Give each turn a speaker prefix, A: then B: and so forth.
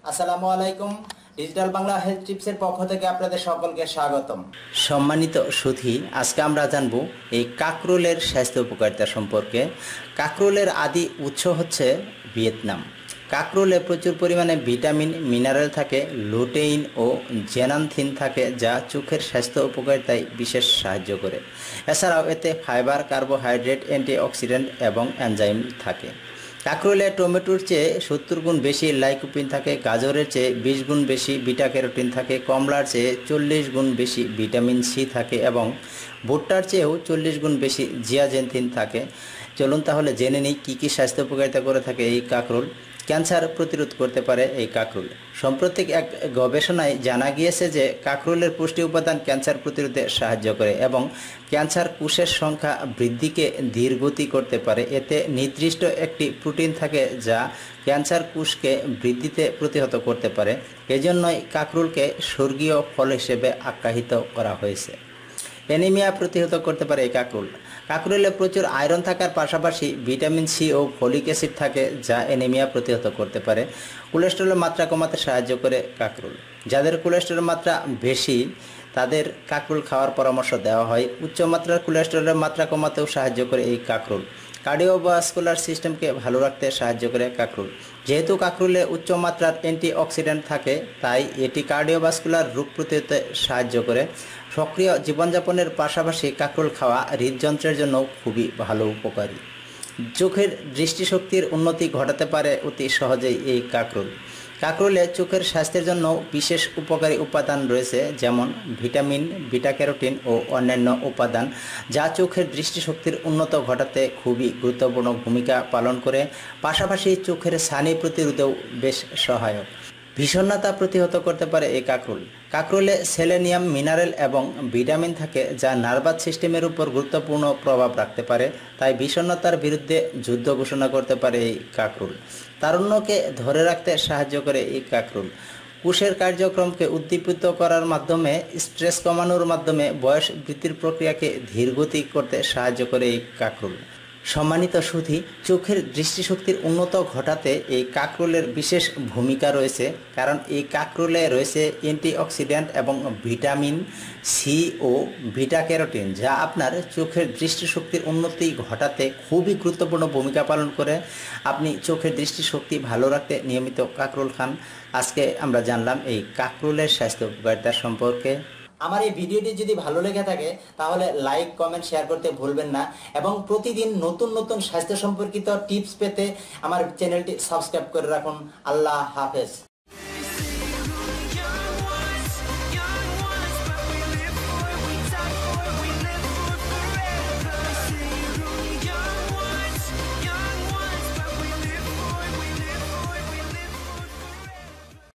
A: আসসালামু আলাইকুম। Digital Bangla health টিপসের পক্ষ থেকে আপনাদের সকলকে স্বাগতম। সম্মানিত সুধী, আজকে আমরা জানব এই কাকরোলের স্বাস্থ্য উপকারিতা সম্পর্কে। কাকরোলের আদি উৎস হচ্ছে ভিয়েতনাম। কাকরোলে প্রচুর পরিমাণে ভিটামিন, মিনারেল থাকে, লুটেইন ও জেনান্থিন থাকে, যা চোখের স্বাস্থ্য উপকারিতায় বিশেষ সাহায্য করে। এছাড়াও এতে ফাইবার, কার্বোহাইড্রেট, অ্যান্টিঅক্সিডেন্ট এবং এনজাইম থাকে। কাঁকরোলে টমেটোর চেয়ে 70 গুণ বেশি লাইকোপিন থাকে, গাজরের চেয়ে 20 গুণ বেশি বিটা ক্যারোটিন থাকে, কমলার চেয়ে 40 গুণ বেশি ভিটামিন সি থাকে এবং ভুট্টার চেয়েও 40 গুণ বেশি জিয়াজেনথিন থাকে। চলুন তাহলে জেনে নিই কী কী স্বাস্থ্য উপকারিতা করে থাকে এই কাঁকরোল। ক্যান্সার প্রতিরোধ করতে পারে এই কাঁকরোল। সাম্প্রতিক এক গবেষণায় জানা গিয়েছে যে কাঁকরোলের পুষ্টি উপাদান ক্যান্সার প্রতিরোধে সাহায্য করে এবং ক্যান্সার কোষের সংখ্যা বৃদ্ধিকে ধীরগতি করতে পারে। এতে নির্দিষ্ট একটি প্রোটিন থাকে যা ক্যান্সার কোষকে বৃদ্ধিতে প্রতিহত করতে পারে। এজন্যই কাঁকরোলকে স্বর্গীয় ফল হিসেবে আখ্যায়িত করা হয়েছে। অ্যানিমিয়া প্রতিহত করতে পারে এই কাঁকরোল। কাঁকরোলে প্রচুর আয়রন থাকার পাশাপাশি ভিটামিন সি ও ফলিক অ্যাসিড থাকে, যা অ্যানিমিয়া প্রতিহত করতে পারে। কোলেস্টেরলের মাত্রা কমাতে সাহায্য করে কাঁকরোল। যাদের কোলেস্টেরলের মাত্রা বেশি তাদের কাঁকরোল খাওয়ার পরামর্শ দেওয়া হয়। উচ্চ মাত্রার কোলেস্টেরলের মাত্রা কমাতেও সাহায্য করে এই কাঁকরোল। কার্ডিওভাস্কুলার সিস্টেমকে ভালো রাখতে সাহায্য করে কাঁকরোল। যেহেতু কাঁকরোলে উচ্চ মাত্রার অ্যান্টিঅক্সিডেন্ট থাকে, তাই এটি কার্ডিওভাস্কুলার রোগ প্রতিরোধে সাহায্য করে। সক্রিয় জীবনযাপনের পাশাপাশি কাঁকরোল খাওয়া হৃদযন্ত্রের জন্য খুবই ভালো উপকারী। চোখের দৃষ্টিশক্তির উন্নতি ঘটাতে পারে অতি সহজেই এই কাঁকরোল। কাঁকরোলে চোখের স্বাস্থ্যের জন্য বিশেষ উপকারী উপাদান রয়েছে, যেমন ভিটামিন, বিটা ক্যারোটিন ও অন্যান্য উপাদান, যা চোখের দৃষ্টিশক্তির উন্নত ঘটাতে খুবই গুরুত্বপূর্ণ ভূমিকা পালন করে। পাশাপাশি চোখের ছানি প্রতিরোধেও বেশ সহায়ক। বিষণ্ণতা প্রতিহত করতে পারে এই কাঁকরোল। কাঁকরোলে সেলেনিয়াম, মিনারেল এবং ভিটামিন থাকে, যা নার্ভাস সিস্টেমের উপর গুরুত্বপূর্ণ প্রভাব রাখতে পারে। তাই বিষণ্ণতার বিরুদ্ধে যুদ্ধ ঘোষণা করতে পারে এই কাঁকরোল। তারুণ্যকে ধরে রাখতে সাহায্য করে এই কাঁকরোল। কোষের কার্যক্রমকে উদ্দীপিত করার মাধ্যমে, স্ট্রেস কমানোর মাধ্যমে বয়স বৃদ্ধির প্রক্রিয়াকে ধীরগতি করতে সাহায্য করে এই কাঁকরোল। সম্মানিত সুধী, চোখের দৃষ্টিশক্তির উন্নত ঘটাতে এই কাঁকরোলের বিশেষ ভূমিকা রয়েছে, কারণ এই কাঁকরোলে রয়েছে অ্যান্টিঅক্সিডেন্ট এবং ভিটামিন সি ও বিটা ক্যারোটিন, যা আপনার চোখের দৃষ্টিশক্তির উন্নতি ঘটাতে খুবই গুরুত্বপূর্ণ ভূমিকা পালন করে। আপনি চোখের দৃষ্টিশক্তি ভালো রাখতে নিয়মিত কাঁকরোল খান। আজকে আমরা জানলাম এই কাঁকরোলের স্বাস্থ্য উপকারিতা সম্পর্কে। আমার এই ভিডিওটি যদি ভালো লেগে থাকে তাহলে লাইক, কমেন্ট, শেয়ার করতে ভুলবেন না এবং প্রতিদিন নতুন নতুন স্বাস্থ্য সম্পর্কিত টিপস পেতে আমার চ্যানেলটি সাবস্ক্রাইব করে রাখুন। আল্লাহ হাফেজ।